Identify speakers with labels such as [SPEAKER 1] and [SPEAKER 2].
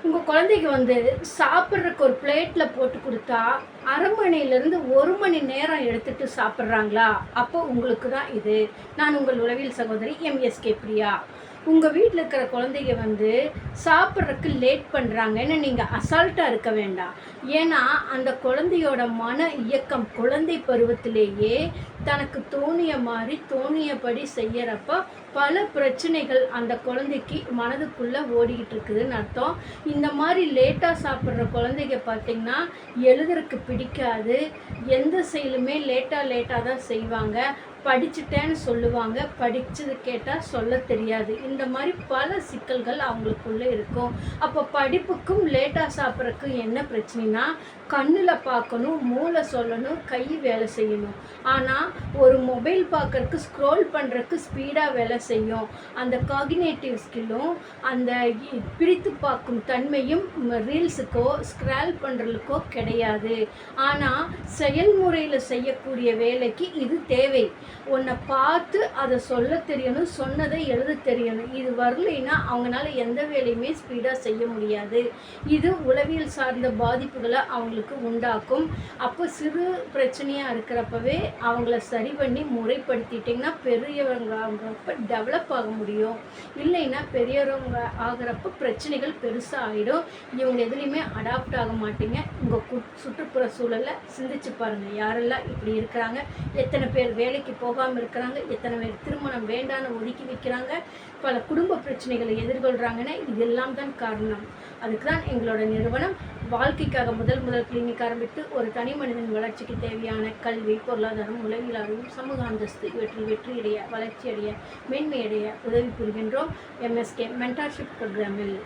[SPEAKER 1] உங்கள் குழந்தைக்கு சாப்பிட்றதுக்கு ஒரு பிளேட்டில் போட்டு கொடுத்தா 1/2 மணிலேருந்து 1 மணி நேரம் எடுத்துகிட்டு சாப்பிட்றாங்களா? அப்போ உங்களுக்கு தான் இது. நான் உங்கள் உளவியல் சகோதரி MSK பிரியா. உங்கள் வீட்டில் இருக்கிற குழந்தைங்க சாப்பிட்றதுக்கு லேட் பண்ணுறாங்கன்னு நீங்கள் அசால்ட்டாக இருக்க வேண்டாம். ஏன்னா அந்த குழந்தையோட மன இயக்கம் குழந்தை பருவத்திலேயே தனக்கு தோணிய மாதிரி தோணியபடி செய்யறப்ப பல பிரச்சனைகள் அந்த குழந்தைக்கு மனதுக்குள்ளே ஓடிக்கிட்டு இருக்குதுன்னு அர்த்தம். இந்த மாதிரி லேட்டாக சாப்பிட்ற குழந்தைங்க பார்த்திங்கன்னா எழுதுறதுக்கு பிடிக்காது, எந்த செயலுமே லேட்டாக தான் செய்வாங்க, படிச்சுட்டேன்னு சொல்லுவாங்க, படித்தது கேட்டால் சொல்ல தெரியாது. இந்த மாதிரி பல சிக்கல்கள் அவங்களுக்குள்ளே இருக்கும். அப்போ படிப்புக்கும் லேட்டாக சாப்பிட்றதுக்கும் என்ன பிரச்சனைனா, கண்ணில் பார்க்கணும், மூளை சொல்லணும், கை வேலை செய்யணும். ஆனால் ஒரு மொபைல் பார்க்குறதுக்கு ஸ்க்ரோல் பண்ணுறதுக்கு ஸ்பீடாக வேலை செய்யும். அந்த காகினேட்டிவ் ஸ்கில்லும் அந்த பிரித்து பார்க்கும் தன்மையும் ரீல்ஸுக்கோ ஸ்க்ரால் பண்ணுறதுக்கோ கிடையாது. ஆனால் செயல்முறையில் செய்யக்கூடிய வேலைக்கு இது தேவை. உன்னை பார்த்து அதை சொல்ல தெரியணும், சொன்னதை எழுத தெரியணும். இது வரலைன்னா அவங்களால எந்த வேலையுமே ஸ்பீடாக செய்ய முடியாது. இது உளவியல் சார்ந்த பாதிப்புகளை அவங்களுக்கு உண்டாக்கும். அப்போ சிறு பிரச்சனையாக இருக்கிறப்பவே அவங்கள சரி பண்ணி முறைப்படுத்திட்டிங்கன்னா பெரியவங்க ஆகிறப்ப டெவலப் ஆக முடியும். இல்லைன்னா பெரியவங்க ஆகிறப்ப பிரச்சனைகள் பெருசாக ஆகிடும். இவங்க எதுலேயுமே அடாப்ட் ஆக மாட்டீங்க. உங்கள் சுற்றுப்புற சூழலை சிந்திச்சு பாருங்கள். யாரெல்லாம் இப்படி இருக்கிறாங்க, எத்தனை பேர் வேலைக்கு போகாமல் இருக்கிறாங்க, எத்தனை பேர் திருமணம் வேண்டான்னு ஒதுக்கி வைக்கிறாங்க, பல குடும்ப பிரச்சனைகளை எதிர்கொள்கிறாங்கன்னு இதெல்லாம் தான் காரணம். அதுக்கு தான் எங்களோட நிறுவனம் வாழ்க்கைக்காக முதல் கிளினிக் ஆரம்பித்து ஒரு தனி மனிதன் வளர்ச்சிக்கு தேவையான கல்வி, பொருளாதாரம், உளவியல் அறிவும், சமூக அந்தஸ்து இவற்றில் வெற்றியடைய, வளர்ச்சியடைய, மேன்மையடைய உதவி புரிகின்றோம் MSK மென்டார்ஷிப் ப்ரோக்ராமில்.